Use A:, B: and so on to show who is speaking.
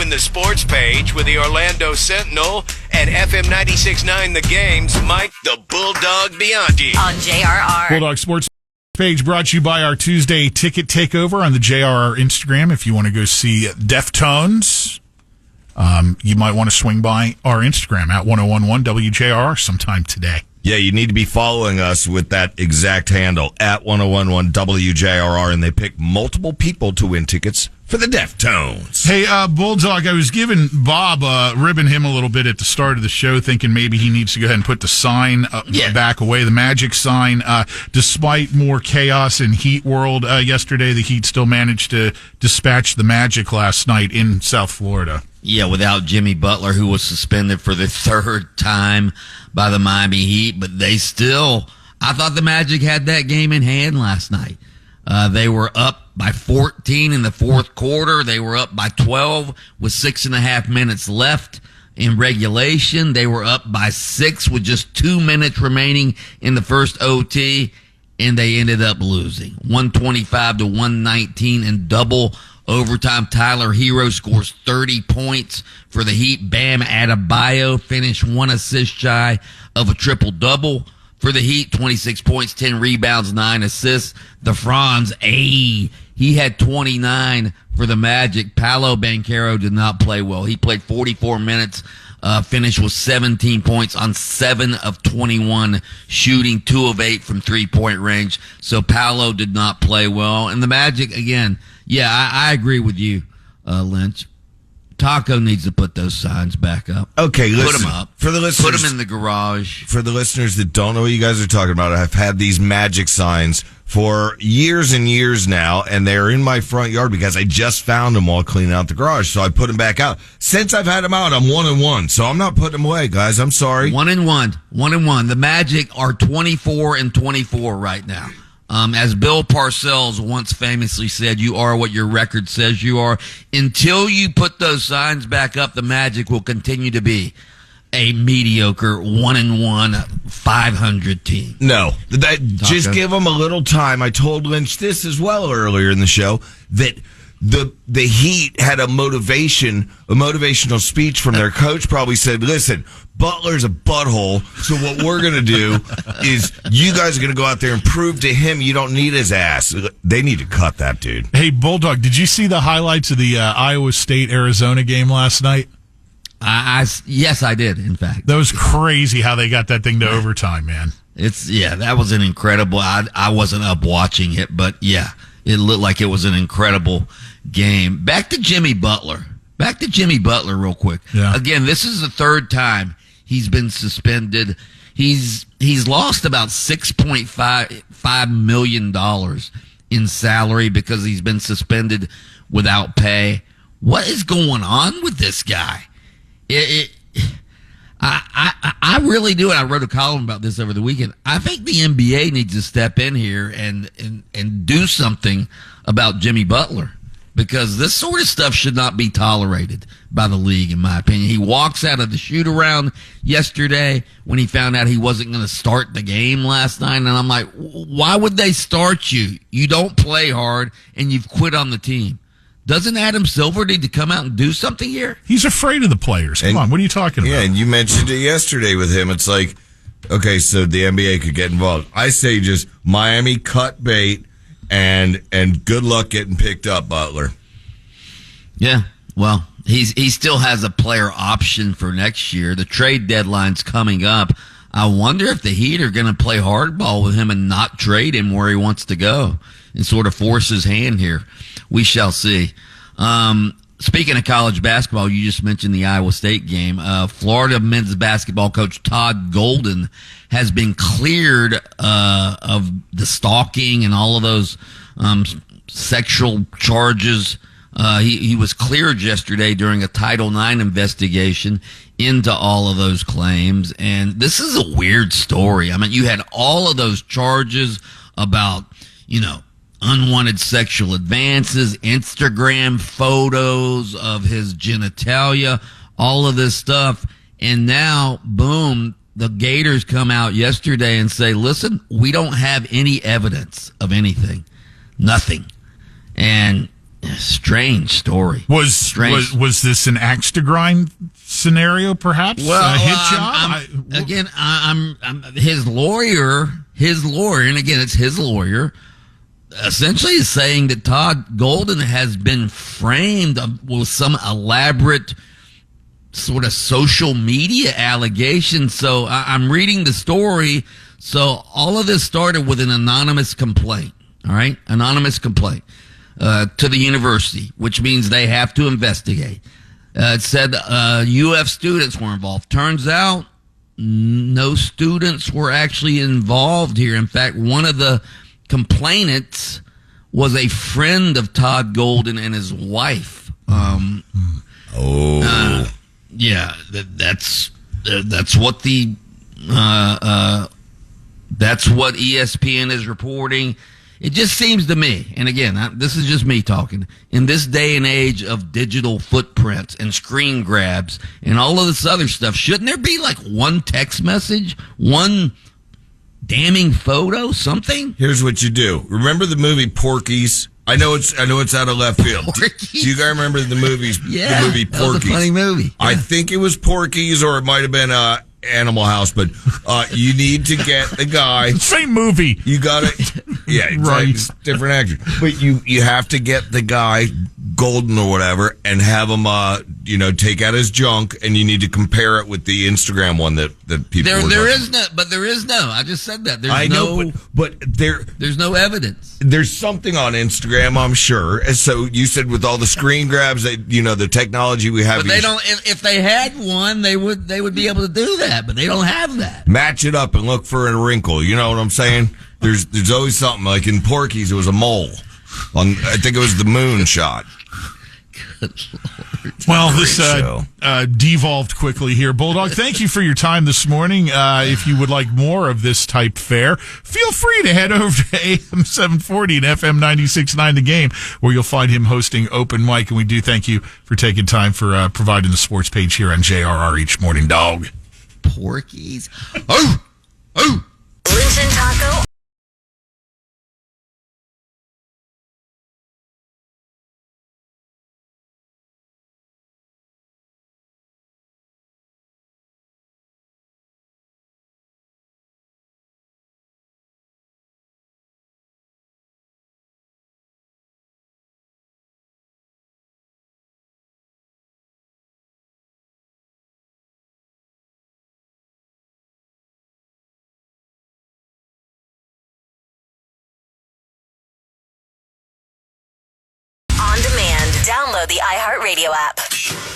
A: open the sports page with the Orlando Sentinel and FM 96.9 The Game's Mike the Bulldog Bianchi.
B: On JRR.
C: Bulldog Sports page brought to you by our Tuesday ticket takeover on the JRR Instagram. If you want to go see Deftones, you might want to swing by our Instagram at 1011 WJRR sometime today.
D: Yeah, you need to be following us with that exact handle, at 1011 WJRR, and they pick multiple people to win tickets for the Deftones.
C: Hey, Bulldog, I was giving Bob, ribbing him a little bit at the start of the show, thinking maybe he needs to go ahead and put the sign back away, the Magic sign. Despite more chaos in Heat World yesterday, the Heat still managed to dispatch the Magic last night in South Florida.
E: Yeah, without Jimmy Butler, who was suspended for the third time by the Miami Heat, but they still, I thought the Magic had that game in hand last night. They were up by 14 in the fourth quarter. They were up by 12 with 6.5 minutes left in regulation. They were up by 6 with just 2 minutes remaining in the first OT, and they ended up losing 125 to 119 in double overtime. Tyler Hero scores 30 points for the Heat. Bam Adebayo finished 1 assist shy of a triple-double for the Heat. 26 points, 10 rebounds, 9 assists. The Franz, he had 29 for the Magic. Paolo Banchero did not play well. He played 44 minutes, finished with 17 points on 7 of 21 shooting, 2 of 8 from three-point range. So Paolo did not play well. And the Magic, again, yeah, I agree with you, Lynch. Taco needs to put those signs back up.
D: Okay, listen.
E: Put them up.
D: For the listeners,
E: put them in the garage.
D: For the listeners that don't know what you guys are talking about, I've had these Magic signs for years and years now, and they're in my front yard because I just found them while cleaning out the garage, so I put them back out. Since I've had them out, I'm 1-1, so I'm not putting them away, guys. I'm sorry.
E: 1-1. 1-1. The Magic are 24-24 right now. As Bill Parcells once famously said, you are what your record says you are. Until you put those signs back up, the Magic will continue to be a mediocre 1-1 500 team.
D: No, just give them a little time. I told Lynch this as well earlier in the show, that the Heat had a motivational speech from their coach. Probably said, listen, Butler's a butthole, so what we're going to do is you guys are going to go out there and prove to him you don't need his ass. They need to cut that dude.
C: Hey, Bulldog, did you see the highlights of the Iowa State-Arizona game last night?
E: Yes, I did, in fact.
C: That was crazy how they got that thing to overtime, man.
E: That was an incredible, I wasn't up watching it, but yeah, it looked like it was an incredible game. Back to Jimmy Butler real quick.
C: Yeah. Again,
E: this is the third time he's been suspended. He's lost about $6.5 million in salary because he's been suspended without pay. What is going on with this guy? I really do, and I wrote a column about this over the weekend. I think the NBA needs to step in here and do something about Jimmy Butler, because this sort of stuff should not be tolerated by the league, in my opinion. He walks out of the shoot-around yesterday when he found out he wasn't going to start the game last night, and I'm like, why would they start you? You don't play hard, and you've quit on the team. Doesn't Adam Silver need to come out and do something here?
C: He's afraid of the players. Come on, what are you talking about?
D: Yeah, and you mentioned it yesterday with him. It's like, okay, so the NBA could get involved. I say just Miami cut bait, and good luck getting picked up, Butler.
E: Yeah, well, he still has a player option for next year. The trade deadline's coming up. I wonder if the Heat are going to play hardball with him and not trade him where he wants to go and sort of force his hand here. We shall see. Speaking of college basketball, you just mentioned the Iowa State game. Florida men's basketball coach Todd Golden has been cleared of the stalking and all of those sexual charges. He was cleared yesterday during a Title IX investigation into all of those claims. And this is a weird story. I mean, you had all of those charges about, unwanted sexual advances, Instagram photos of his genitalia, all of this stuff. And now, boom, the Gators come out yesterday and say, listen, we don't have any evidence of anything. Nothing. And Strange story.
C: Was this an axe to grind scenario, perhaps?
E: Well,
C: a hit job?
E: I'm his lawyer, and again, it's his lawyer, essentially is saying that Todd Golden has been framed with some elaborate sort of social media allegation. So I'm reading the story. So all of this started with an anonymous complaint. All right, anonymous complaint to the university, which means they have to investigate. It said UF students were involved. Turns out no students were actually involved here. In fact, one of the complainants was a friend of Todd Golden and his wife. Yeah, that's what that's what ESPN is reporting. It just seems to me, and again, this is just me talking, in this day and age of digital footprints and screen grabs and all of this other stuff, shouldn't there be like one text message, one damning photo, something?
D: Here's what you do. Remember the movie Porky's? I know it's out of left field.
E: Porky's?
D: Do you guys remember the movies?
E: Yeah,
D: the movie
E: that was a
D: Porky's.
E: funny movie. Yeah.
D: I think it was Porky's, or it might have been Animal House, but you need to get the guy.
C: Same movie.
D: You got to, yeah, exactly.
C: Right.
D: It's different actor. But you have to get the guy, Golden or whatever, and have him, take out his junk, and you need to compare it with the Instagram one that people.
E: There is no. I just said that.
D: I know, but
E: there's no evidence.
D: There's something on Instagram, I'm sure. And so you said with all the screen grabs, that the technology we have.
E: But they don't. If they had one, they would be able to do that. But they don't have that.
D: Match it up and look for a wrinkle. You know what I'm saying? There's always something. Like in Porky's, it was a mole. I think it was the moon shot.
E: Good Lord.
C: Well, this devolved quickly here. Bulldog, thank you for your time this morning. If you would like more of this type fare, feel free to head over to AM 740 and FM 96.9 The Game, where you'll find him hosting Open Mic. And we do thank you for taking time for providing the sports page here on JRR each morning, dog.
E: Porky's. Oh!
B: Linton Taco. On demand. Download the iHeartRadio app.